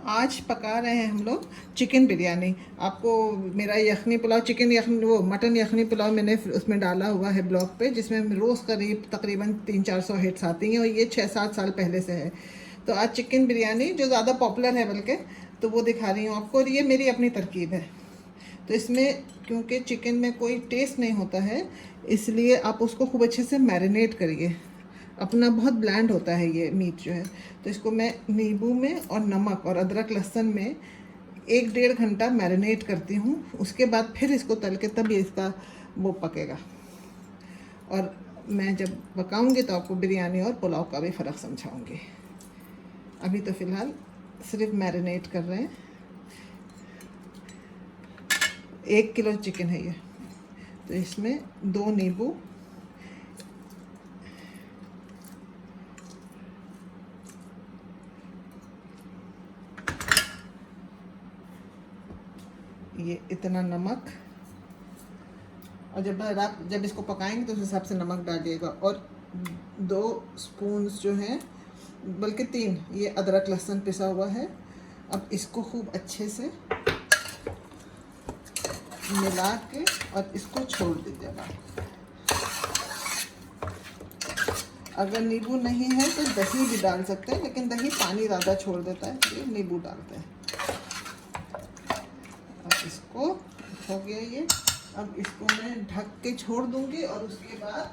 आज पका रहे हैं हम लोग चिकन बिरयानी। आपको मेरा यखनी पुलाव, चिकन यखनी, वो मटन यखनी पुलाव मैंने उसमें डाला हुआ है ब्लॉग पे, जिसमें रोज़ करीब तकरीबन 300-400 हिट्स आती हैं और ये 6-7 साल पहले से है। तो आज चिकन बिरयानी जो ज़्यादा पॉपुलर है बल्कि, तो वो दिखा रही हूँ आपको। और ये मेरी अपनी तरकीब है। तो इसमें क्योंकि चिकन में कोई टेस्ट नहीं होता है, इसलिए आप उसको खूब अच्छे से मैरिनेट करिए। अपना बहुत ब्लैंड होता है ये मीट जो है। तो इसको मैं नींबू में और नमक और अदरक लहसुन में 1-1.5 घंटा मैरिनेट करती हूँ। उसके बाद फिर इसको तल के तब ये इसका वो पकेगा। और मैं जब पकाऊंगी तो आपको बिरयानी और पुलाव का भी फ़र्क समझाऊंगी। अभी तो फ़िलहाल सिर्फ मैरिनेट कर रहे हैं। 1 किलो चिकन है ये, तो इसमें 2 नींबू, ये इतना नमक, और जब इसको पकाएंगे तो उस हिसाब से नमक डालिएगा। और 2 स्पून जो हैं, बल्कि 3, ये अदरक लहसुन पिसा हुआ है। अब इसको खूब अच्छे से मिला के और इसको छोड़ दीजिएगा। अगर नींबू नहीं है तो दही भी डाल सकते हैं, लेकिन दही पानी ज़्यादा छोड़ देता है, इसलिए नींबू डालते हैं। अब इसको हो गया ये। अब इसको मैं ढक के छोड़ दूंगी और उसके बाद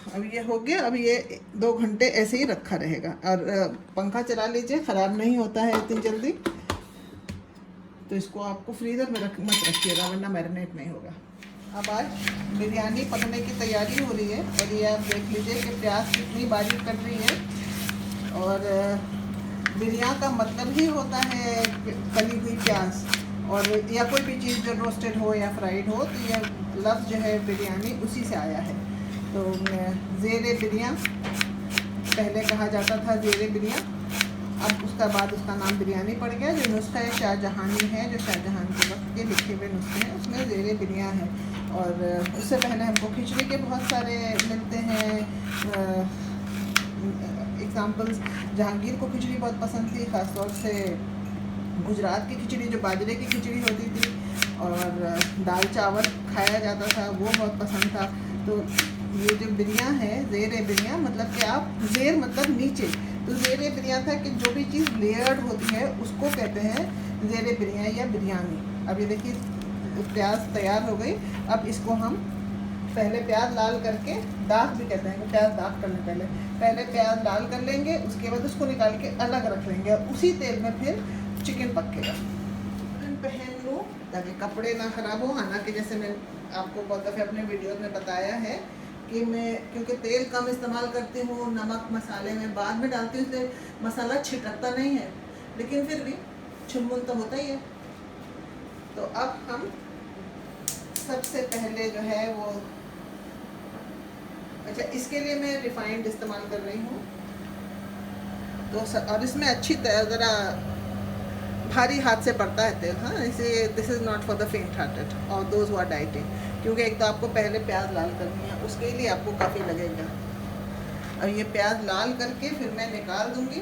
अब ये हो गया। अब ये 2 घंटे ऐसे ही रखा रहेगा। और पंखा चला लीजिए, ख़राब नहीं होता है इतनी जल्दी। तो इसको आपको फ्रीज़र में मत रखिएगा, वरना मैरिनेट नहीं होगा। अब आज बिरयानी पकने की तैयारी हो रही है। और ये आप देख लीजिए कि प्याज कितनी बारीक कट रही है। और बिरयानी का मतलब ही होता है तली हुई प्याज, और या कोई भी चीज़ जो रोस्टेड हो या फ्राइड हो। तो ये लफ्ज़ जो है बिरयानी उसी से आया है। तो ज़ेरे बिरयां पहले कहा जाता था, ज़ेरे बिरयां। अब उसका बाद उसका नाम बिरयानी पड़ गया। जो नुस्खा शाहजहानी है, जो शाहजहां के वक्त के लिखे हुए नुस्खे हैं, उसमें ज़ेरे बिरयां है। और उससे पहले हमको खिचड़ी के बहुत सारे मिलते हैं एग्ज़ाम्पल्स। जहांगीर को खिचड़ी बहुत पसंद थी, ख़ासतौर से गुजरात की खिचड़ी जो बाजरे की खिचड़ी होती थी, और दाल चावल खाया जाता था, वो बहुत पसंद था। तो ये जो बिरयां है, ज़ेर बिरयां, मतलब कि आप ज़ेर मतलब नीचे, तो ज़ेर बिरयां था कि जो भी चीज़ लेयर्ड होती है उसको कहते हैं ज़ेर बिरयां या बिरयानी। अब ये देखिए प्याज तैयार हो गई। अब इसको हम पहले प्याज लाल करके, दाग भी कहते हैं, प्याज दाग करने पहले प्याज लाल कर लेंगे। उसके बाद उसको निकाल के अलग रख लेंगे और उसी तेल में फिर चिकन पकेगा। पहन लूँ ताकि कपड़े ना ख़राब हो। हालांकि जैसे मैं आपको बहुत दफ़े अपने वीडियो में बताया है कि मैं क्योंकि तेल कम इस्तेमाल करती हूँ, नमक मसाले में बाद में डालती हूँ, इसलिए मसाला छिटकता नहीं है, लेकिन फिर भी छुम्बुन तो होता ही है। तो अब हम सबसे पहले जो है वो, अच्छा इसके लिए मैं रिफाइंड इस्तेमाल कर रही हूँ। तो और इसमें अच्छी तरह ज़रा भारी हाथ से पड़ता है तेल, हाँ, इसे this is not for the फेंट हार्टेड और दोज हु आर डाइटिंग। क्योंकि एक तो आपको पहले प्याज लाल करनी है, उसके लिए आपको काफ़ी लगेगा। और ये प्याज लाल करके फिर मैं निकाल दूँगी।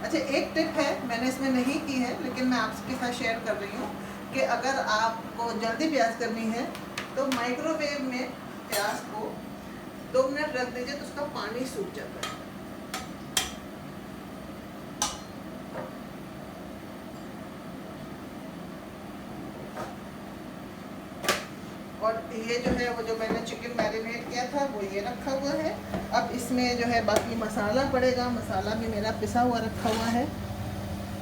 अच्छा एक टिप है, मैंने इसमें नहीं की है, लेकिन मैं आपके साथ शेयर कर रही हूँ कि अगर आपको जल्दी प्याज करनी है तो माइक्रोवेव में प्याज को 2 मिनट रख दीजिए, तो उसका पानी सूख जाता है। और ये जो है वो जो मैंने चिकन मैरिनेट किया था वो ये रखा हुआ है। अब इसमें जो है बाकी मसाला पड़ेगा। मसाला भी मेरा पिसा हुआ रखा हुआ है।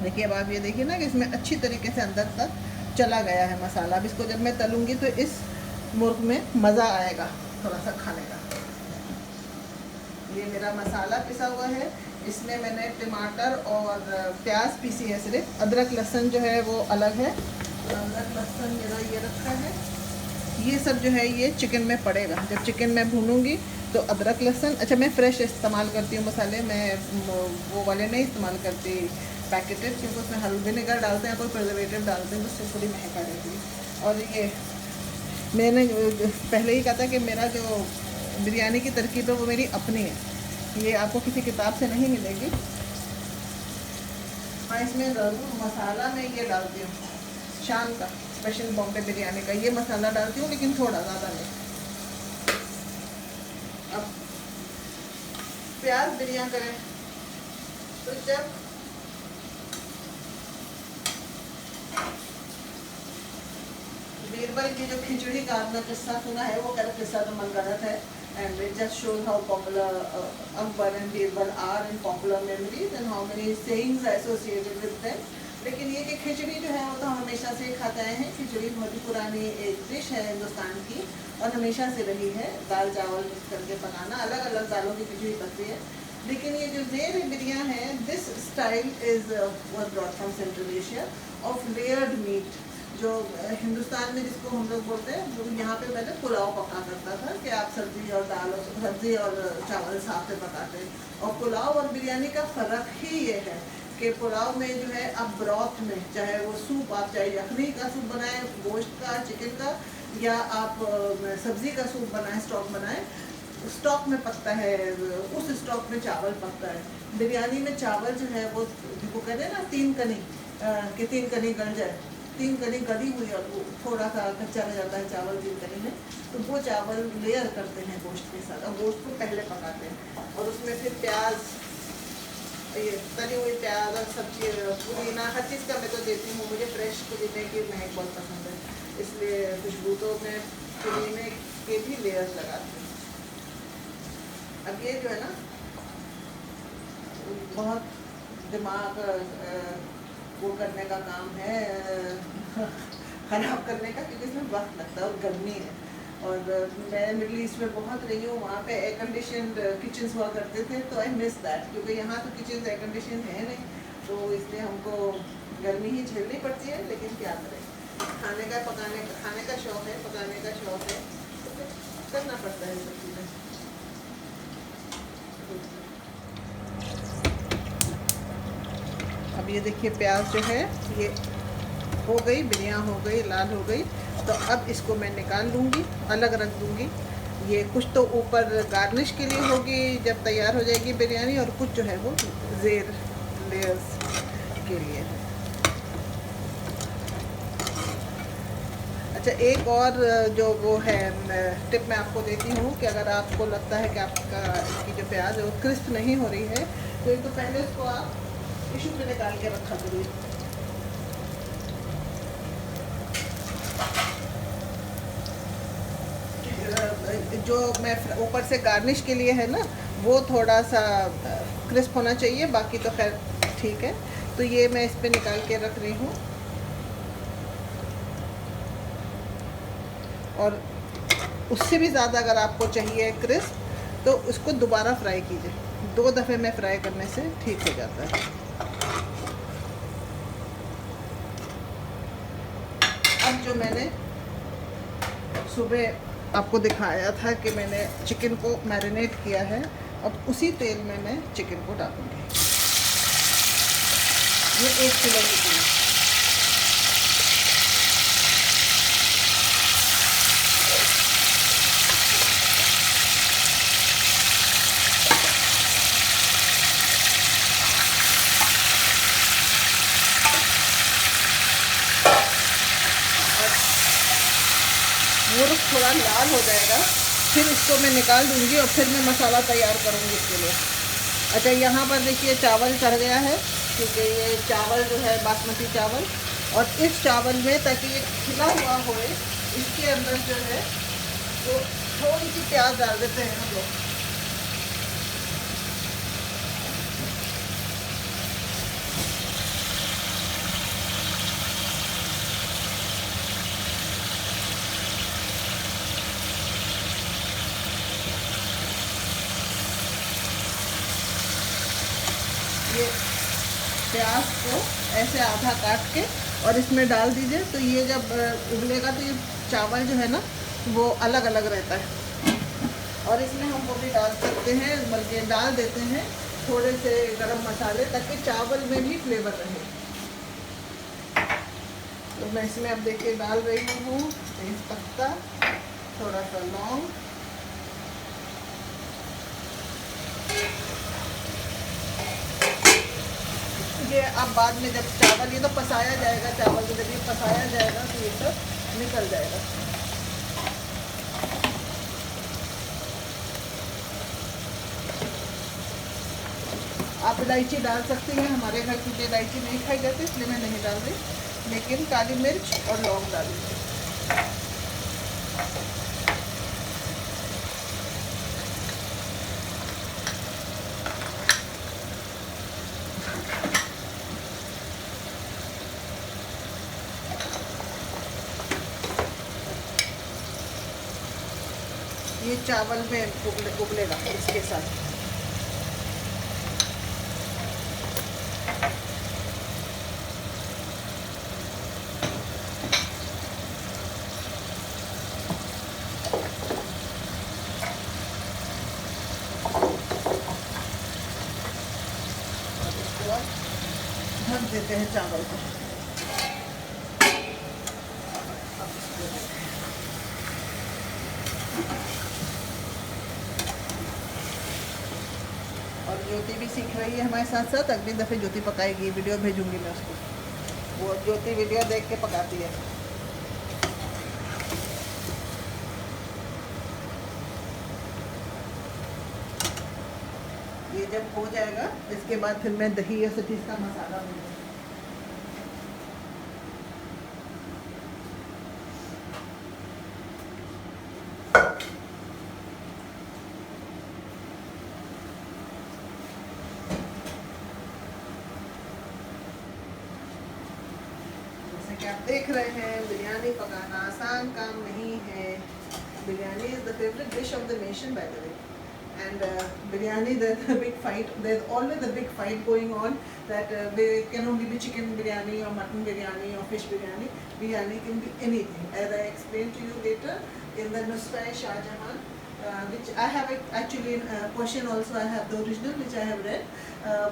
देखिए अब आप ये देखिए ना कि इसमें अच्छी तरीके से अंदर तक चला गया है मसाला। अब इसको जब मैं तलूँगी तो इस मुर्ग में मज़ा आएगा थोड़ा सा खाने का। ये मेरा मसाला पिसा हुआ है। इसमें मैंने टमाटर और प्याज पीसी है सिर्फ। अदरक लहसुन जो है वो अलग है। अदरक लहसुन मेरा ये रखा है। ये सब जो है ये चिकन में पड़ेगा। जब चिकन मैं भूनूंगी तो अदरक लहसुन, अच्छा मैं फ़्रेश इस्तेमाल करती हूँ मसाले, मैं वो वाले नहीं इस्तेमाल करती पैकेटेड, क्योंकि उसमें हल्दी विनेगर डालते हैं, कोई प्रिजर्वेटिव डालते हैं, तो उससे थोड़ी महक आ जाती है। और ये मैंने पहले ही कहा था कि मेरा जो बिरयानी की तरकीब है वो मेरी अपनी है। ये आपको किसी किताब से नहीं मिलेगी। हाँ, इसमें ज़रूर मसाला मैं ये डालती हूँ, शान का स्पेशल बॉम्बे बिरयानी का ये मसाला डालती हूँ, लेकिन थोड़ा ज़्यादा नहीं। अब प्याज बिरयान करें तो जब बीरबल की जो खिचड़ी का आपने किस्सा सुना है, वो कल किस्सा तो मन गलत है, and it just shows how popular Akbar and Birbal are in popular memories and how many sayings are associated with them। लेकिन ये कि खिचड़ी जो है वो तो हम हमेशा से खाते आए हैं। खिचड़ी बहुत ही पुरानी एक डिश है हिंदुस्तान की और हमेशा से रही है। दाल चावल मिक्स करके पकाना, अलग अलग दालों की खिचड़ी बनती है। लेकिन ये जो ज़ेर बिरयान है, this style is was brought from Central Asia of layered meat, जो हिंदुस्तान में जिसको हम लोग बोलते हैं, वो यहाँ पे पहले पुलाव पका करता था कि आप सब्जी और दाल और सब्जी और चावल साथ में पकाते हैं। और पुलाव और बिरयानी का फ़र्क ही ये है कि पुलाव में जो है आप ब्रॉथ में, चाहे वो सूप, आप चाहे यखनी का सूप बनाएं, गोश्त का, चिकन का, या आप सब्ज़ी का सूप बनाएं, स्टॉक बनाएं, स्टॉक में पकता है, उस स्टॉक में चावल पकता है। बिरयानी में चावल जो है वो जिसको कहते हैं ना तीन कनी, कि तीन कनी गल जाए, तीन कनी गली हुई और वो थोड़ा सा कच्चा रह जाता है चावल तीन कनी में, तो वो चावल लेयर करते हैं गोश्त के साथ और गोश्त को पहले पकाते हैं और उसमें फिर प्याज, ये तली हुई प्याज और सब्जी, पुदीना, हर चीज़ का मैं तो देती हूँ। मुझे फ्रेश पुदीने की महक बहुत पसंद है, इसलिए खुशबू तो मैं पुदीने के भी लेयर्स लगाती हूँ। अब ये जो है ना बहुत दिमाग वो करने का काम है, ख़राब करने का, क्योंकि इसमें वक्त लगता है और गर्मी है। और मैं मिडल ईस्ट में बहुत रही हूँ, वहाँ पे एयर कंडीशनड किचन्स हुआ करते थे, तो आई मिस दैट, क्योंकि यहाँ तो किचन एयर कंडीशन है नहीं, तो इसलिए हमको गर्मी ही झेलनी पड़ती है। लेकिन क्या करें, खाने का शौक़ है, पकाने का शौक़ है, तो फिर करना पड़ता है सब चीज़ें। अब ये देखिए प्याज जो है ये हो गई, बिरयानी हो गई, लाल हो गई, तो अब इसको मैं निकाल लूँगी, अलग रख दूँगी। ये कुछ तो ऊपर गार्निश के लिए होगी जब तैयार हो जाएगी बिरयानी, और कुछ जो है वो ज़ेर लेयर्स के लिए। अच्छा, एक और जो वो है टिप मैं आपको देती हूँ कि अगर आपको लगता है कि आपका इसकी जो प्याज है वो क्रिस्प नहीं हो रही है, तो एक तो पहले उसको आप टिश्यू पे निकाल के रखा करिए। जो मैं ऊपर से गार्निश के लिए है ना, वो थोड़ा सा क्रिस्प होना चाहिए, बाकी तो खैर ठीक है। तो ये मैं इस पे निकाल के रख रही हूँ, और उससे भी ज़्यादा अगर आपको चाहिए क्रिस्प, तो उसको दोबारा फ्राई कीजिए। 2 दफ़े में फ्राई करने से ठीक हो जाता है। अब जो मैंने सुबह आपको दिखाया था कि मैंने चिकन को मैरिनेट किया है, अब उसी तेल में मैं चिकन को डालूँगी। ये 1 किलो चिकन है। वो थोड़ा लाल हो जाएगा, फिर इसको मैं निकाल दूँगी और फिर मैं मसाला तैयार करूँगी इसके लिए। अच्छा, यहाँ पर देखिए चावल चढ़ गया है, क्योंकि ये चावल जो है बासमती चावल, और इस चावल में ताकि ये खिला हुआ होए, इसके अंदर जो है वो थोड़ी सी प्याज डाल देते हैं हम लोग। ये प्याज को ऐसे आधा काट के और इसमें डाल दीजिए, तो ये जब उबलेगा तो ये चावल जो है ना वो अलग अलग रहता है। और इसमें हम वो भी डाल सकते हैं, बल्कि डाल देते हैं थोड़े से गरम मसाले, ताकि चावल में भी फ्लेवर रहे। तो मैं इसमें अब देखिए डाल रही हूँ तेज पत्ता, थोड़ा सा लौंग, ये अब बाद में जब चावल, ये तो पसाया जाएगा, चावल को जब ये पसाया जाएगा तो ये सब निकल जाएगा। आप इलायची डाल सकती हैं, हमारे घर की इलायची नहीं खाई जाती इसलिए मैं नहीं डाल रही, लेकिन काली मिर्च और लौंग डालूंगी। ये चावल में उबलेगा इसके साथ। ढक देते हैं चावल को। और ज्योति भी सीख रही है हमारे साथ साथ। अगली दफ़े ज्योति पकाएगी, वीडियो भेजूंगी मैं उसको, वो ज्योति वीडियो देख के पकाती है। ये जब हो जाएगा इसके बाद फिर मैं दही और सटीस का मसाला दूँगी। जैसे कि आप देख रहे हैं, बिरयानी पकाना आसान काम नहीं है। Biryani is the favourite dish of the nation by the way. And biryani, there's a big fight. There's always a big fight going on that there can only be chicken biryani or mutton biryani or fish biryani. Biryani can be anything. As I explained to you later in the Nusrat-e-Shah Jahan, which I have actually in Persian also. I have the original which I have read,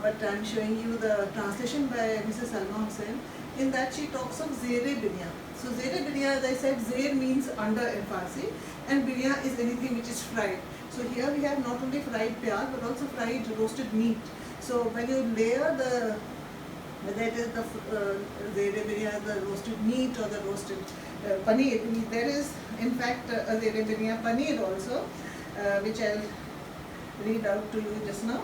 but I'm showing you the translation by Mrs. Salma Hussain. In that she talks of zere birya. So zere birya, as I said, zere means under in Farsi, and birya is anything which is fried. So here we have not only fried pyaz but also fried roasted meat. So when you layer the, whether it is the zere birya, the roasted meat or the roasted paneer, there is in fact a zere birya paneer also, which I'll read out to you just now.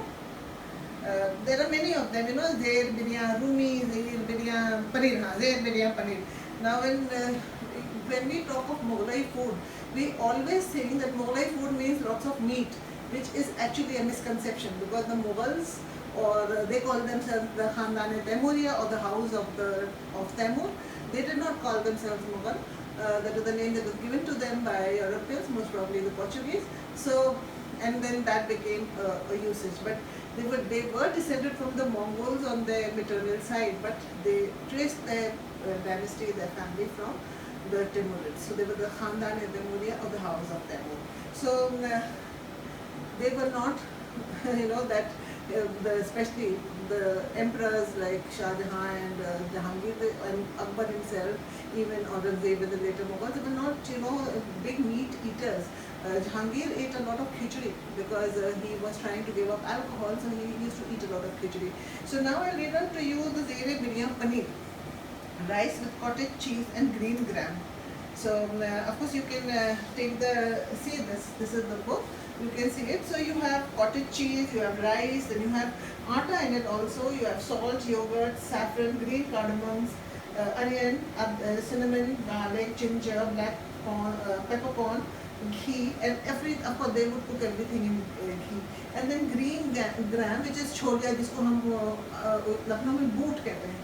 There are many of them, you know, zere birya rumi, zere birya paneer, zere birya paneer. Now when we talk of Mughlai food, we always think that Mughlai food means lots of meat, which is actually a misconception, because the Mughals, or they call themselves the Khandan-e-Taimuriya or the house of Taimur, they did not call themselves Mughal. That is the name that was given to them by Europeans, most probably the Portuguese. So, and then that became a usage. But they were descended from the Mongols on their maternal side, but they traced their dynasty, their family from the Timurids. So they were the Khandan-e-Taimuriya or the house of Taimur. So they were not, you know, that especially the emperors like Shah Jahan and Jahangir and Akbar himself, even Aurangzeb and the later Mughals, they were not, you know, big meat eaters. Jahangir ate a lot of khichdi because he was trying to give up alcohol, so he used to eat a lot of khichdi. So now I'll read out to you the zere birya paneer. Rice with cottage cheese and green gram. So of course you can take see this. This is the book. You can see it. So you have cottage cheese, you have rice, then you have atta in it also. You have salt, yogurt, saffron, green cardamoms, onion, cinnamon, garlic, ginger, black corn, peppercorn, ghee, and of course they would cook everything in ghee. And then green gram, which is cholia, जिसको हम लखनऊ में boot कहते हैं.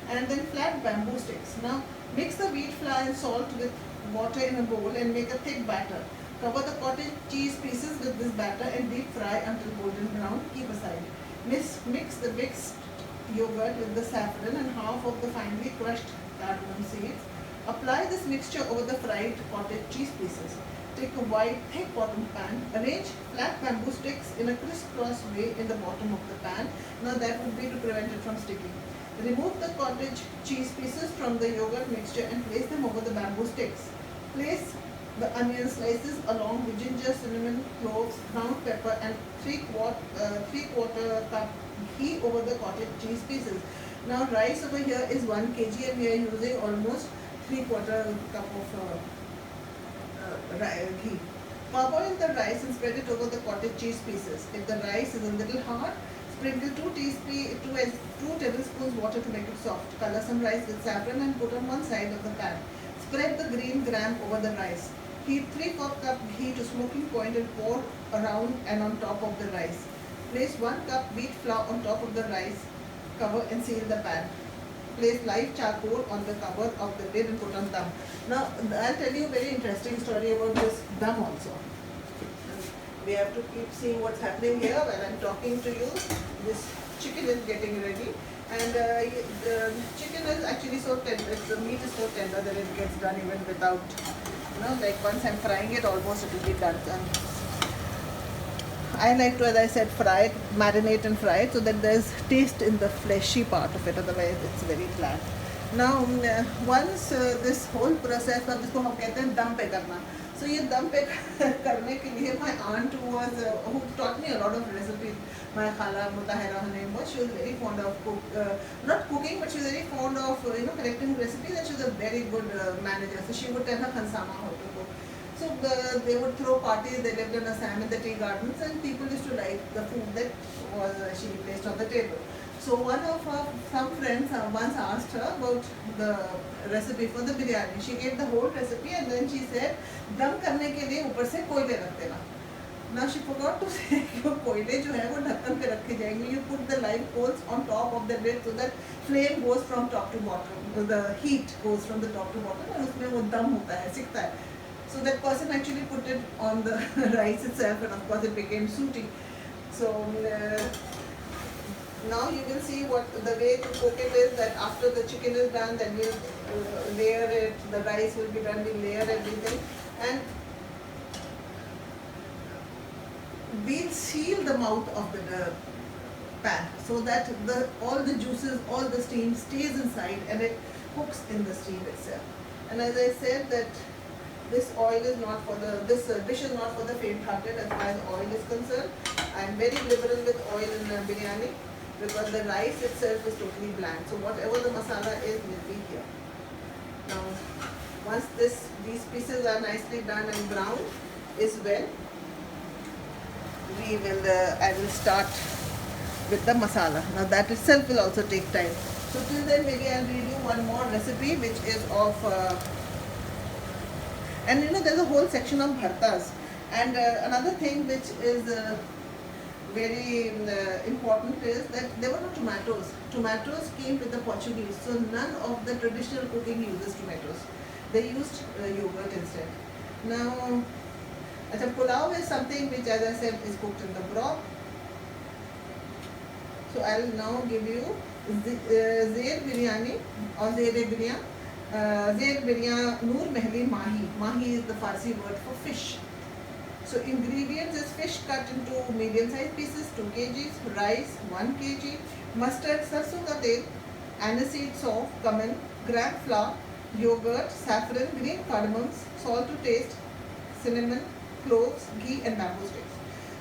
And then flat bamboo sticks. Now mix the wheat flour and salt with water in a bowl and make a thick batter. Cover the cottage cheese pieces with this batter and deep fry until golden brown. Keep aside. Mix the mixed yogurt with the saffron and half of the finely crushed cardamom seeds. Apply this mixture over the fried cottage cheese pieces. Take a wide, thick bottom pan. Arrange flat bamboo sticks in a crisscross way in the bottom of the pan. Now that would be to prevent it from sticking. Remove the cottage cheese pieces from the yogurt mixture and place them over the bamboo sticks. Place the onion slices along with ginger, cinnamon, cloves, ground pepper and 3/4 cup ghee over the cottage cheese pieces. Now rice over here is 1 kg and we are using almost 3/4 cup of ghee. Parboil the rice and spread it over the cottage cheese pieces. If the rice is a little hard, sprinkle 2 tablespoons water to make it soft. Color some rice with saffron and put on one side of the pan. Spread the green gram over the rice. Heat 3/4 cup ghee to smoking point and pour around and on top of the rice. Place 1 cup wheat flour on top of the rice. Cover and seal the pan. Place live charcoal on the cover of the lid and put on dum. Now, I'll tell you a very interesting story about this dum also. We have to keep seeing what's happening here while I'm talking to you. This chicken is getting ready, and the chicken is actually so tender, the meat is so tender that it gets done even without, like once I'm frying it, almost it will be done. And I like to, as I said, fry it, marinate and fry it so that there's taste in the fleshy part of it, otherwise it's very flat. Now, once this whole process, अब इसको हम कहते हैं दम पे करना. So ये दम पे करने के लिए my aunt was who taught me a lot of recipes. My khala Mutahira, her name was. She was very fond of not cooking, but she was very fond of collecting recipes, and she was a very good manager. So she would tell her khansama how to cook. So they would throw parties. They lived in Assam in the tea gardens, and people used to like the food that was she placed on the table. So one of some friends once asked her about the recipe for the biryani. She gave the whole recipe, and then she said, "दम करने के लिए ऊपर से कोयले रख देना." Now she forgot to say कि वो कोयले जो है वो ढक्कन पे रखे जाएंगे. You put the live coals on top of the lid so that flame goes from top to bottom. The heat goes from the top to bottom, and उसमें वो दम होता है, सिकता है. So that person actually put it on the rice itself, and of course it became sooty. So now you will see what the way to cook it is that after the chicken is done, then we'll layer it. The rice will be done. We'll layer everything, and we'll seal the mouth of the pan so that all the juices, all the steam stays inside and it cooks in the steam itself. And as I said that this oil is not for this dish is not for the faint-hearted as far as oil is concerned. I am very liberal with oil in biryani because the rice itself is totally bland. So whatever the masala is will be here. Now, once these pieces are nicely done and brown is when I will start with the masala. Now that itself will also take time. So till then maybe I'll read you one more recipe which is of and there's a whole section of bhartas. And another thing which is very important is that there were no tomatoes. Tomatoes came with the Portuguese, so none of the traditional cooking uses tomatoes. They used yogurt instead. Now, pulao is something which, as I said, is cooked in the broth. So I'll now give you Zair biryani or Zair biryani. Zair biryani Noor Mehli Mahi. Mahi is the Farsi word for fish. So ingredients is fish cut into medium-sized pieces, 2 kg, rice, 1 kg, mustard, sarson ka tel, aniseed, sauf, cumin, gram flour, yogurt, saffron, green cardamoms, salt to taste, cinnamon, cloves, ghee and bamboo sticks.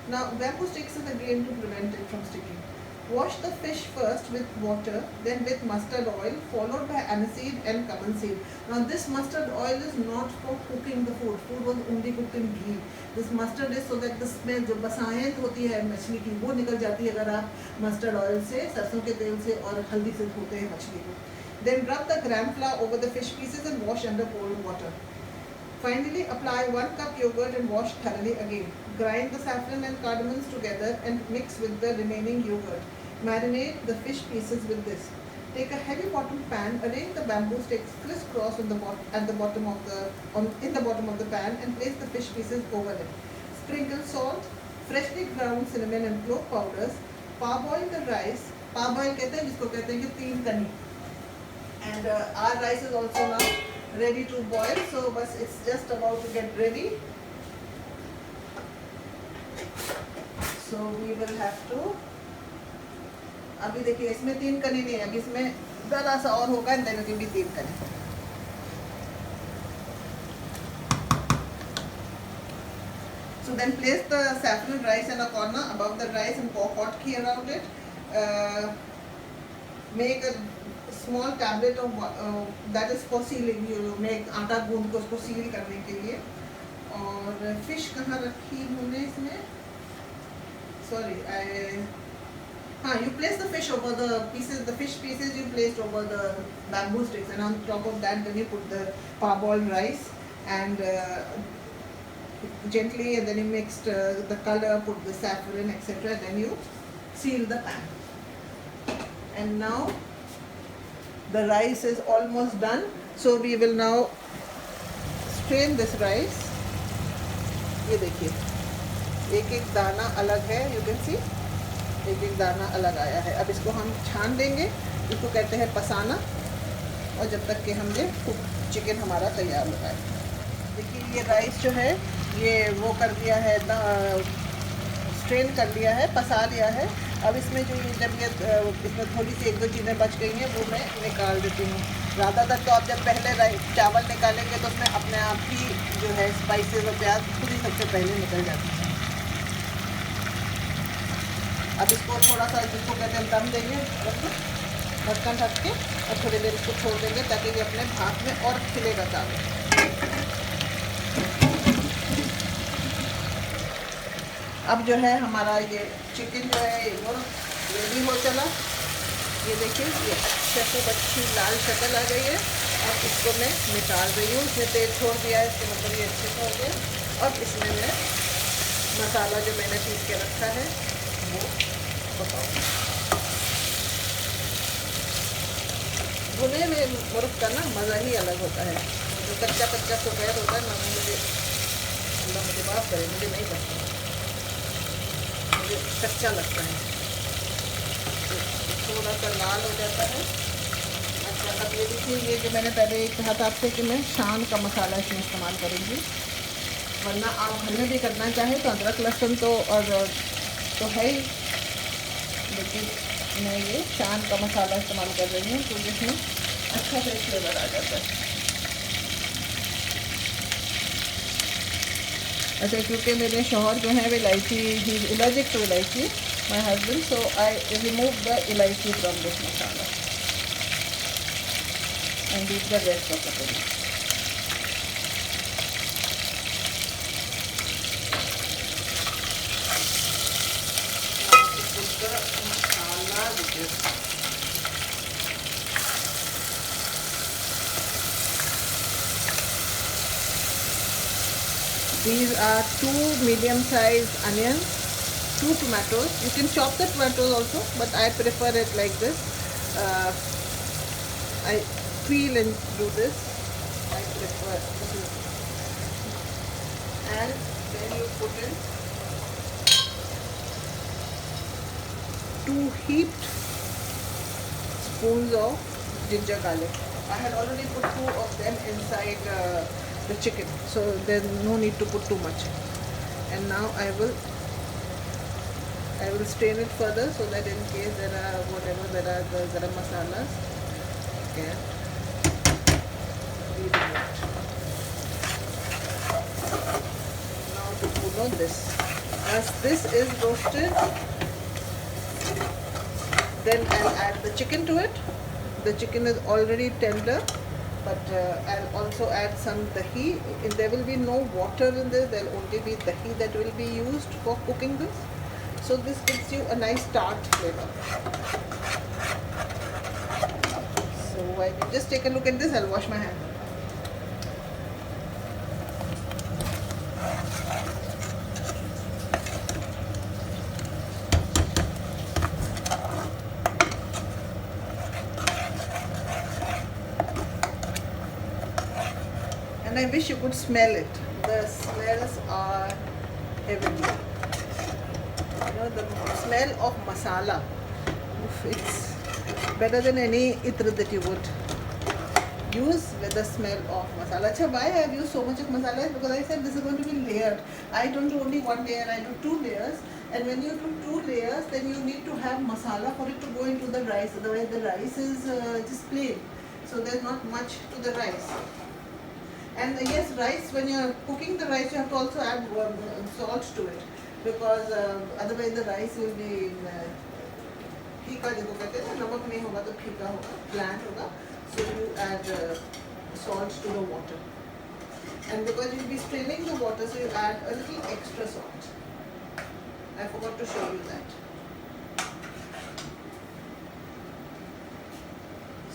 Now bamboo sticks is again to prevent it from sticking. Wash the fish first with water, then with mustard oil, followed by aniseed and cumin seed. Now this mustard oil is not for cooking the food. Food was only cooked in ghee. This mustard is so that the smell, जो बसायत होती है मछली की, वो निकल जाती है अगर आप mustard oil से, सरसों के तेल से और हल्दी से धोते हैं मछली को. Then rub the gram flour over the fish pieces and wash under cold water. Finally, apply 1 cup yogurt and wash thoroughly again. Grind the saffron and cardamoms together and mix with the remaining yogurt. Marinate the fish pieces with this. Take a heavy bottom pan, arrange the bamboo sticks crisscross in the bottom of the pan and place the fish pieces over it. Sprinkle salt, freshly ground cinnamon and clove powders. Parboil the rice. Parboil कहते हैं जिसको कहते हैं कि 3 कनी. And our rice is also now ready to boil, so but it's just about to get ready. So we will have to. अभी देखिए इसमें 3 कनी नहीं है, अभी इसमें ज़रा सा और होगा, and then it will be 3 कनी. So then place the saffron rice in a corner above the rice and pour hot ghee around it. Make a small tablet of that is for ceiling, मैं एक आटा गूंद को उसको seal करने के लिए। और फिश कहाँ रखी हमने इसमें, सॉरी आई, हाँ, you place the fish over the pieces, the fish pieces you placed over the bamboo sticks, and on top of that then you put the parboiled rice and gently, and then you mixed the color, put the saffron, etc. Then you seal the pan. And now the rice is almost done, so we will now strain this rice. ये देखिए एक एक दाना अलग है, you can see एक एक दाना अलग आया है। अब इसको हम छान देंगे, इसको कहते हैं पसाना, और जब तक कि हम ये चिकन हमारा तैयार हो जाए। देखिए ये राइस जो है ये वो कर दिया है, स्ट्रेन कर लिया है, पसा लिया है। अब इसमें जो जब ये इसमें थोड़ी सी एक दो चीज़ें बच गई हैं वो मैं निकाल देती हूँ। ज़्यादातर तो आप जब पहले चावल निकालेंगे तो उसमें अपने आप ही जो है स्पाइसेस और प्याज खुद ही सबसे पहले निकल जाती हैं। अब इसको थोड़ा सा, जिसको कहते हैं दम देंगे, ढक्कन ढक के और थोड़ी देर इसको छोड़ देंगे ताकि ये अपने भाप में और खिलेगा चावल। अब जो है हमारा ये चिकन जो है वो रेडी हो चला। ये देखिए ये शक्ल अच्छी लाल शक्ल आ गई है, और इसको मैं निकाल रही हूँ। इसमें तेल छोड़ दिया है, इसके मतलब ये अच्छे से हो गया। और इसमें मैं मसाला जो मैंने पीस के रखा है वो बताऊँ। भुने में मुर्ग का ना मज़ा ही अलग होता है। जो कच्चा कच्चा सफ़ेद होता है ना, मुझे अल्लाह मुझे माफ़ करे, मुझे नहीं पसंद, मुझे कच्चा लगता है। तो थोड़ा सा लाल हो जाता है। अच्छा, अब ये देखिए, ये जो मैंने पहले कहा था आपसे कि मैं शान का मसाला इसमें इस्तेमाल करूँगी, वरना आप घर में भी करना चाहें तो अदरक लहसुन तो तो है ही, लेकिन मैं ये शान का मसाला इस्तेमाल कर रही हूँ, तो जिसमें अच्छा से फ्लेवर आ जाता है। अच्छा, क्योंकि मेरे शौहर जो हैं वो इलायची, he is allergic to elaichi, my husband, so I remove the elaichi from this masala and leave the rest of the curry. These are 2 medium-sized onions, 2 tomatoes. You can chop the tomatoes also, but I prefer it like this. I peel and do this. I prefer this. And then you put in 2 heaped spoons of ginger garlic. I had already put 2 of them inside the chicken, so there's no need to put too much. And now I will strain it further, so that in case there are the garam masalas can be removed. Now to put on this, as this is roasted, then I'll add the chicken to it. The chicken is already tender, but I'll also add some dahi. There will be no water in this, there will only be dahi that will be used for cooking this. So this gives you a nice tart flavor. So I will just take a look at this. I'll wash my hand. And I wish you could smell it. The smells are heavenly. You know, the smell of masala, it's better than any itr that you would use with the smell of masala. Achha, why I have used so much of masala is because I said this is going to be layered. I don't do only one layer, I do 2 layers. And when you do 2 layers, then you need to have masala for it to go into the rice. Otherwise the rice is just plain. So there's not much to the rice. And yes, rice, when you're cooking the rice, you have to also add salt to it, because otherwise the rice will be फीका जिसको कहते हैं ना, नमक नहीं होगा तो फीका होगा, ब्लैंड होगा. So you add salt to the water, and because you'll be straining the water, so you add a little extra salt. I forgot to show you that.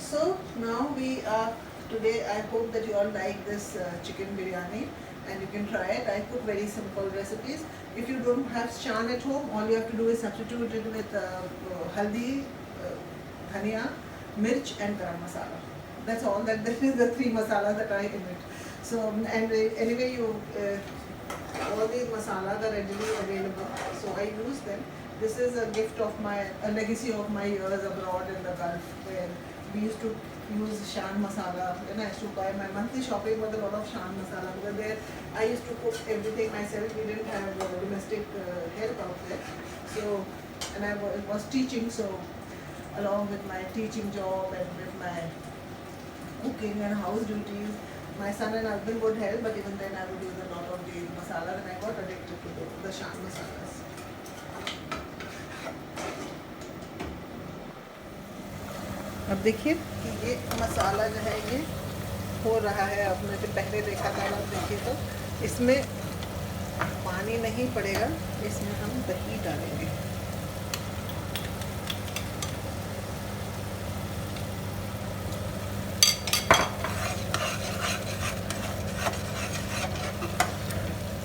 So now we are today. I hope that you all like this chicken biryani, and you can try it. I cook very simple recipes. If you don't have shan at home, all you have to do is substitute it with haldi, dhania, mirch and garam masala. That's all. That is the 3 masalas that are in it. So and anyway, you all these masalas are readily available, so I use them. This is a gift of a legacy of my years abroad in the Gulf, where we used to use shan masala, and I used to buy my monthly shopping with a lot of shan masala, because there I used to cook everything myself. We didn't have domestic help out there. So, and I was teaching, so along with my teaching job and with my cooking and house duties, my son and husband would help, but even then I would use a lot of the masala, and I got addicted to the shan masalas. अब देखिए कि ये मसाला जो है ये हो रहा है. अब मैंने पहले देखा था, अब देखिए तो इसमें पानी नहीं पड़ेगा, इसमें हम दही डालेंगे.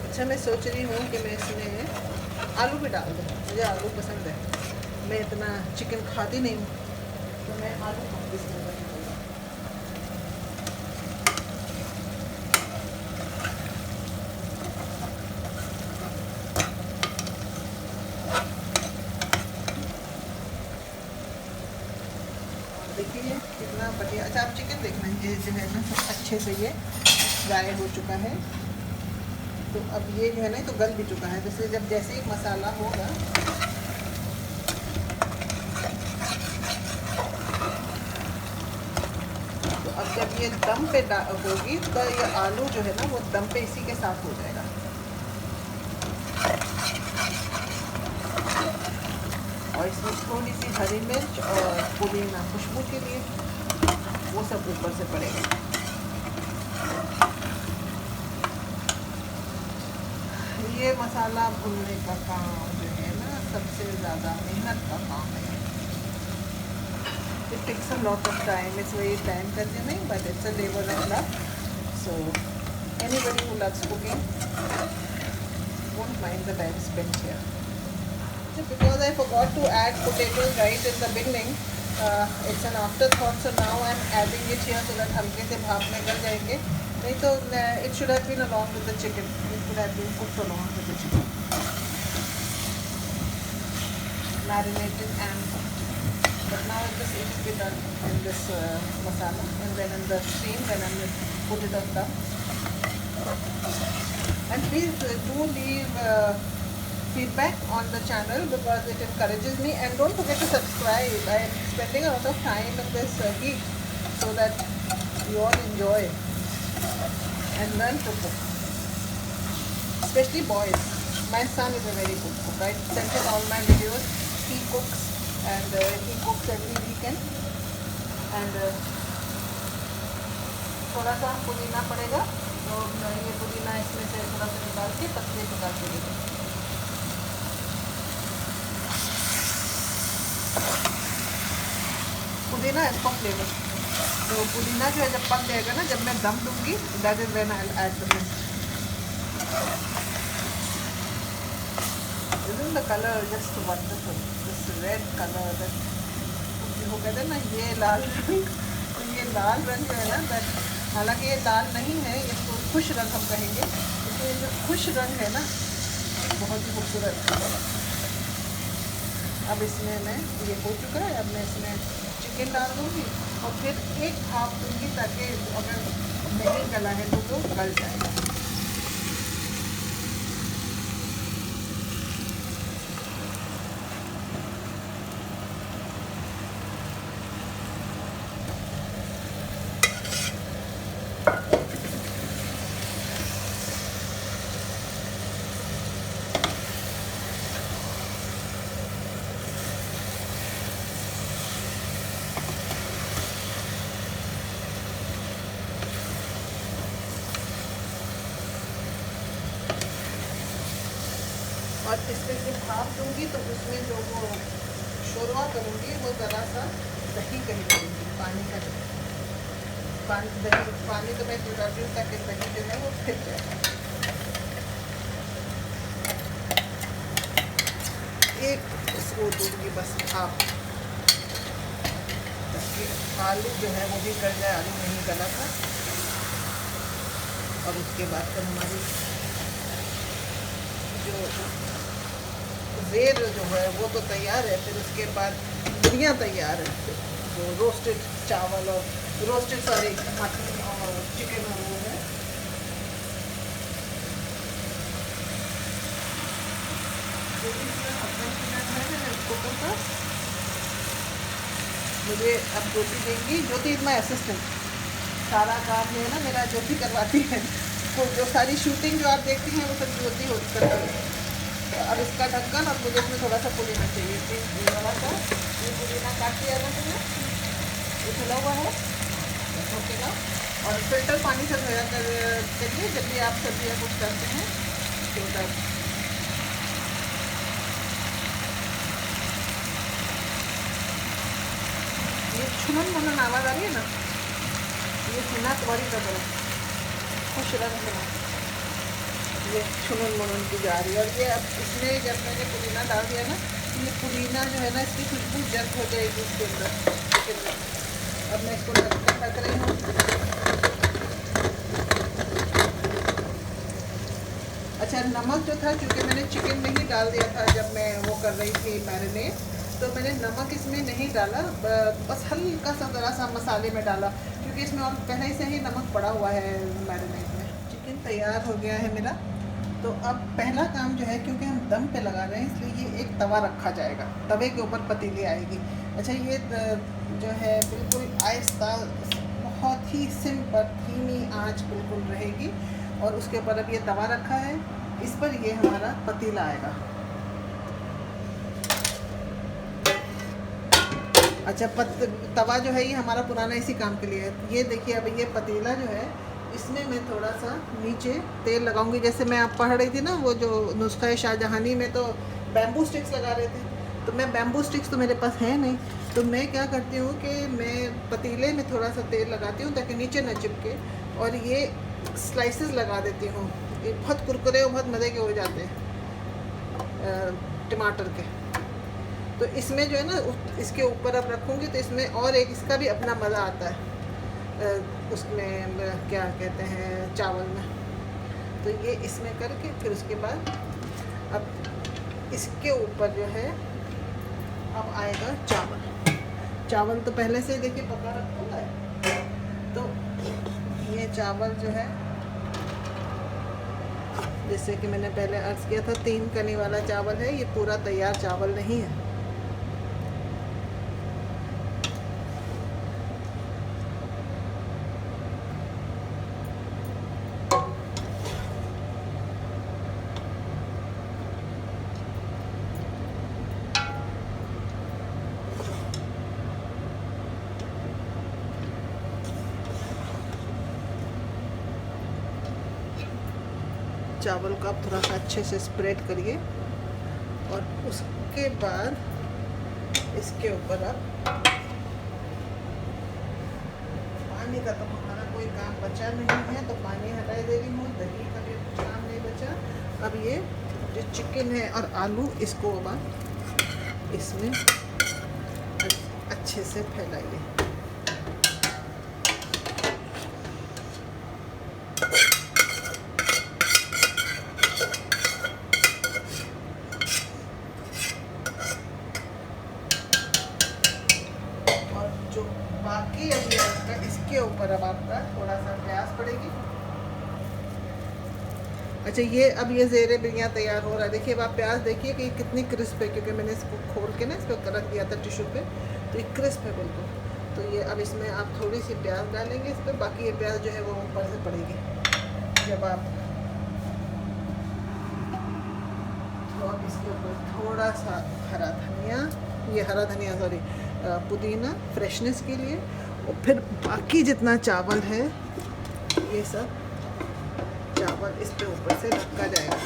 अच्छा, मैं सोच रही हूँ कि मैं इसमें आलू भी डाल दूँ. मुझे आलू पसंद है. मैं इतना चिकन खाती नहीं हूँ, तो मैं आलू कम इसमें डालूँगा. देखिए कितना बढ़िया. अच्छा, आप चिकन देखना, ये जो है ना सब अच्छे से ये फ्राई हो चुका है. तो अब ये जो है ना तो गल भी चुका है. जैसे जैसे ही मसाला होगा, तो अब जब ये दम पे होगी तो ये आलू जो है ना वो दम पे इसी के साथ हो जाएगा. और इसमें थोड़ी सी हरी मिर्च और पुदीना खुशबू के लिए, वो सब ऊपर से पड़ेगा. ये मसाला भूनने का काम जो है ना सबसे ज़्यादा मेहनत का काम है. It takes a lot of time. It's very time consuming, but it's a labor of love. So anybody who loves cooking won't mind the time spent here. Because I forgot to add potatoes right in the beginning, it's an afterthought, so now I'm adding it here so that हल्के से भाप में गल जाएंगे. नहीं तो it should have been along with the chicken. It should have been cooked along with the chicken, marinated and cooked. But now it will be done in this masala, and then in the steam, then I'm going to put it on top. And please do leave feedback on the channel, because it encourages me. And don't forget to subscribe. I am spending a lot of time in this heat, so that you all enjoy and learn to cook, especially boys. My son is a very good cook. I sent him all my videos. He cooks, and he cooks every weekend. And थोड़ा सा पुदीना पड़ेगा, तो ये पुदीना इसमें से थोड़ा सा निकाल के पत्ते निकाल के देंगे. पुदीना is for flavor. तो पुदीना जो है जब पक जाएगा ना, जब मैं दम दूंगी, that is when I'll add the milk. Isn't the color just wonderful? This red color, that वो कहते हैं ना ये लाल रंग, तो ये लाल रंग जो है ना, that हालांकि ये लाल नहीं है, इसको खुश रंग हम कहेंगे. तो ये जो खुश रंग है ना, बहुत ही खूबसूरत है. अब इसमें मैं ये हो चुका है. अब मैं इसमें चिकन डाल दूँगी और फिर एक भाप दूँगी, ताकि अगर नहीं गला है तो वो गल जाएगा. और इसमें जब भाप दूँगी तो उसमें जो वो शोरवा करूँगी वो ज़रा सा दही कहीं करूँगी, पानी का नहीं। पानी तो मैं चुराती हूँ ताकि दही जो है वो फिर जाए। एक इसको दूँगी बस भाप, ताकि आलू जो है वो भी गल जाए। आलू नहीं गला था। और उसके बाद फिर हमारी जो ज़ेर जो है वो तो तैयार है। फिर उसके बाद बुनिया तैयार है, जो रोस्टेड चावल और रोस्टेड मटन और चिकन और वो है। मुझे अब ज्योति देंगी। ज्योति इज माई असिस्टेंट। सारा काम जो है ना मेरा ज्योति करवाती है। तो जो सारी शूटिंग जो आप देखती हैं वो सब ज्योति होती है। तो अब इसका ढक्कन, और मुझे इसमें थोड़ा सा पुदीना चाहिए। ये वाला था, ये पुदीना काट लिया था मैंने, ये खुला हुआ है ओकेगा। और फिल्टर पानी से धोया करिए जब भी आप सब्जी या कुछ करते हैं। तो ये छुनन मुनन आवाज़ आ रही है ना, ये सुना तुम्हारी तरह खुश रंग में ये छुनन मुनन की जा रही है। और ये अब इसमें जब मैंने पुदीना डाल दिया ना, तो ये पुदीना जो है ना इसकी खुशबू जब हो जाएगी इसके अंदर चिकन में। अब मैं इसको ढक रही हूँ। अच्छा, नमक जो था, क्योंकि मैंने चिकन में ही डाल दिया था जब मैं वो कर रही थी मैरिनेट, तो मैंने नमक इसमें नहीं डाला, बस हल्का सा ज़रा सा मसाले में डाला, क्योंकि इसमें और पहले से ही नमक पड़ा हुआ है मैरिनेट में। चिकन तैयार हो गया है मेरा। तो अब पहला काम जो है, क्योंकि हम दम पे लगा रहे हैं इसलिए ये एक तवा रखा जाएगा, तवे के ऊपर पतीली आएगी। अच्छा, ये जो है बिल्कुल आहिस्ता, बहुत ही सिंपल धीमी आंच बिल्कुल रहेगी। और उसके ऊपर अब ये तवा रखा है, इस पर ये हमारा पतीला आएगा। अच्छा, तवा जो है ये हमारा पुराना इसी काम के लिए है। ये देखिए, अब ये पतीला जो है इसमें मैं थोड़ा सा नीचे तेल लगाऊंगी। जैसे मैं आप पढ़ रही थी ना, वो जो नुस्खा शाहजहानी में तो बैम्बू स्टिक्स लगा रहे थे, तो मैं बैम्बू स्टिक्स तो मेरे पास है नहीं, तो मैं क्या करती हूँ कि मैं पतीले में थोड़ा सा तेल लगाती हूँ ताकि नीचे न चिपके, और ये स्लाइसेस लगा देती हूँ। ये बहुत कुरकुरे और बहुत मज़े के हो जाते हैं टमाटर के। तो इसमें जो है ना, इसके ऊपर अब रखूँगी तो इसमें और एक इसका भी अपना मज़ा आता है, उसमें क्या कहते हैं, चावल में। तो ये इसमें करके फिर उसके बाद अब इसके ऊपर जो है अब आएगा चावल। चावल तो पहले से देखिए पका रखा हुआ है। तो ये चावल जो है, जैसे कि मैंने पहले अर्ज़ किया था, 3 कनी वाला चावल है, ये पूरा तैयार चावल नहीं है। चावल को आप थोड़ा सा अच्छे से स्प्रेड करिए, और उसके बाद इसके ऊपर आप पानी का तो हमारा कोई काम बचा नहीं है, तो पानी हटा दे रही हूँ। दही का भी काम नहीं बचा। अब ये जो चिकन है और आलू, इसको अब आप इसमें अच्छे से फैलाइए। बाकी अब ये आपका, इसके ऊपर अब आपका थोड़ा सा प्याज पड़ेगी। अच्छा, ये अब ये ज़ेरे बिरियानी तैयार हो रहा है। देखिए, अब आप प्याज देखिए कि कितनी क्रिस्प है, क्योंकि मैंने इसको खोल के ना इस पर रख दिया था टिश्यू पे, तो ये क्रिस्प है बिल्कुल। तो ये अब इसमें आप थोड़ी सी प्याज डालेंगे इस पर, बाकी ये प्याज जो है वो ऊपर से पड़ेगी। जब आप तो अब इसके ऊपर थोड़ा सा हरा धनिया, ये हरा धनिया सॉरी पुदीना फ्रेशनेस के लिए, और फिर बाकी जितना चावल है ये सब चावल इस पे ऊपर से रखा जाएगा।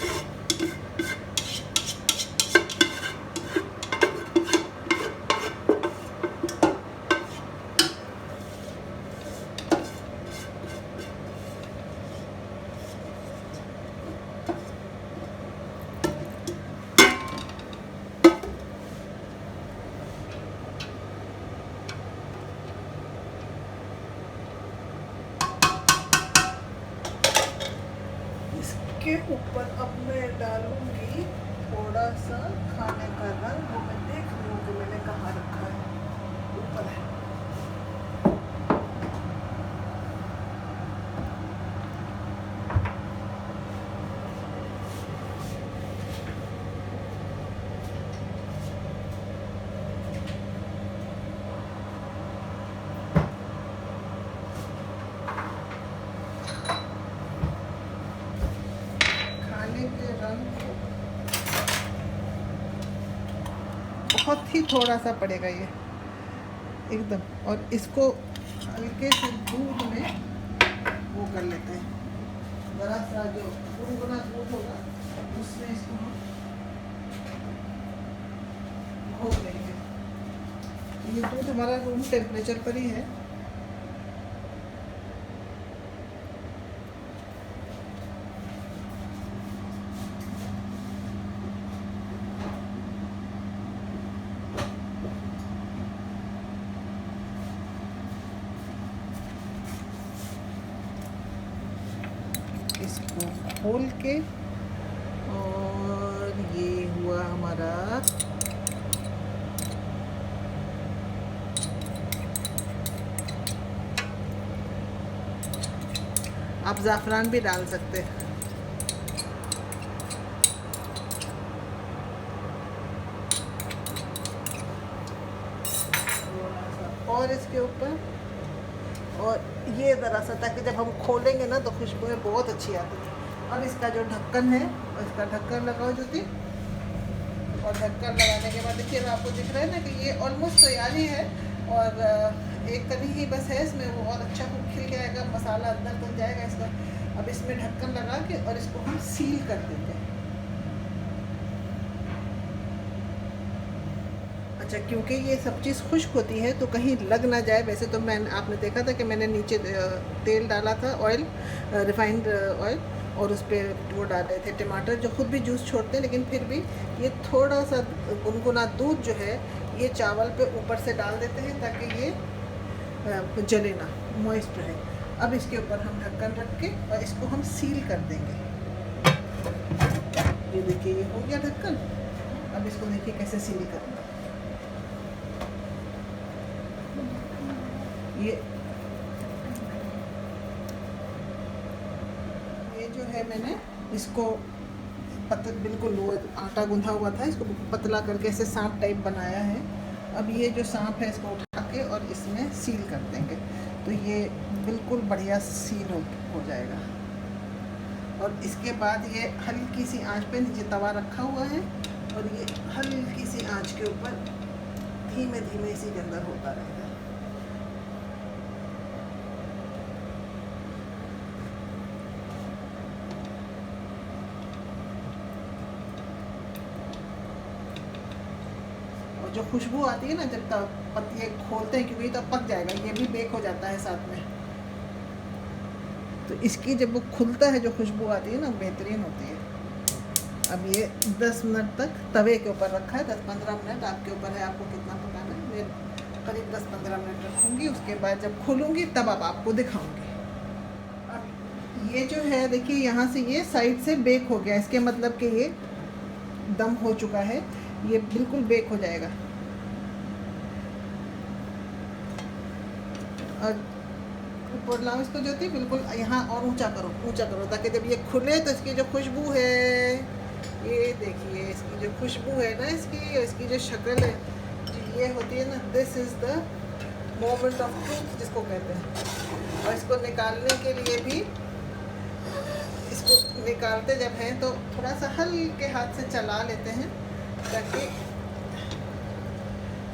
इसके ऊपर अब मैं डालूंगी थोड़ा सा खाने का रंग। वो मैं देख रही हूँ कि मैंने कहाँ रखा है, ऊपर है। खाने के रंग को बहुत ही थोड़ा सा पड़ेगा ये एकदम, और इसको हल्के से दूध में वो कर लेते हैं, ज़रा सा जो गुनगुना दूध होगा उसमें इसको हम घोल लेंगे। ये दूध हमारा रूम टेम्परेचर पर ही है। इसको खोल के, और ये हुआ हमारा आप ज़ाफ़रान भी डाल सकते हैं। और इसके ऊपर, और ये ज़रा सा, ताकि जब हम खोलेंगे ना तो खुशबुएं बहुत अच्छी आती है। अब इसका जो ढक्कन है, इसका ढक्कन लगाओ ज्योति, और ढक्कन लगाने के बाद देखिए आपको दिख रहा है ना कि ये ऑलमोस्ट तैयार ही है, और एक कली ही बस है इसमें, वो और अच्छा खिल के आएगा, मसाला अंदर तक जाएगा इसका। अब इसमें ढक्कन लगा के और इसको हम सील कर देंगे। अच्छा, क्योंकि ये सब चीज़ खुश्क होती है तो कहीं लग ना जाए। वैसे तो आपने देखा था कि मैंने नीचे तेल डाला था, ऑयल, रिफाइंड ऑयल, और उस पर वो डाले थे टमाटर जो खुद भी जूस छोड़ते हैं, लेकिन फिर भी ये थोड़ा सा गुनगुना दूध जो है ये चावल पे ऊपर से डाल देते हैं ताकि ये जले ना, मॉइस्ट रहे। अब इसके ऊपर हम ढक्कन रख के और इसको हम सील कर देंगे। ये देखिए ये हो गया ढक्कन। अब इसको देखिए कैसे सील करना। ये जो है मैंने इसको बिल्कुल वो आटा गूंधा हुआ था, इसको पतला करके ऐसे सांप टाइप बनाया है। अब ये जो सांप है इसको उठा के और इसमें सील कर देंगे तो ये बिल्कुल बढ़िया सील हो जाएगा। और इसके बाद ये हल्की सी आंच पे नीचे तवा रखा हुआ है और ये हल्की सी आंच के ऊपर धीमे धीमे इसी के अंदर होता रहेगा। जो खुशबू आती है ना जब तक ये खोलते हैं, क्योंकि तो पक जाएगा, ये भी बेक हो जाता है साथ में, तो इसकी जब वो खुलता है जो खुशबू आती है ना बेहतरीन होती है। अब ये 10 मिनट तक तवे के ऊपर रखा है, 10-15 मिनट आपके ऊपर है आपको कितना पकाना है। मैं करीब 10-15 मिनट रखूँगी, उसके बाद जब खोलूँगी तब अब आपको दिखाऊँगी। अब ये जो है देखिए यहाँ से ये साइड से बेक हो गया, इसके मतलब कि ये दम हो चुका है, ये बिल्कुल बेक हो जाएगा। और ऊपर लाओ इसको ज्योति, बिल्कुल यहाँ और ऊंचा करो ताकि जब ये खुले तो इसकी जो खुशबू है, ये देखिए इसकी जो खुशबू है ना, इसकी जो शक्ल है ये होती है ना, this is the moment of truth जिसको कहते हैं। और इसको निकालने के लिए भी, इसको निकालते जब हैं तो थोड़ा सा हल्के हाथ से चला लेते हैं ताकि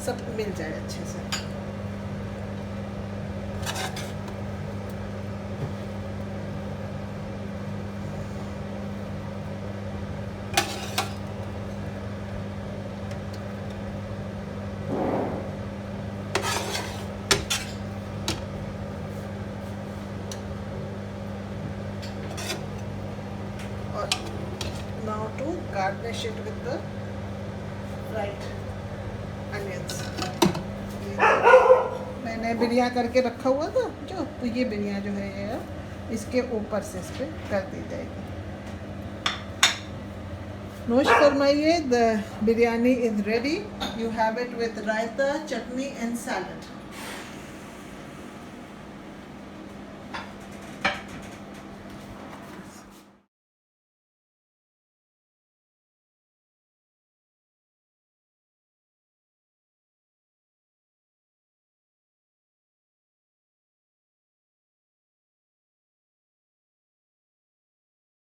सब मिल जाए अच्छे से। और now to garnish it with the fried onions। मैंने बिरिया करके रखा हुआ था जो, तो ये बिरिया जो है ये इसके ऊपर से इस पर कर दी जाएगी। नोश फरमाइए, the biryani is ready. You have it with raita, chutney and salad.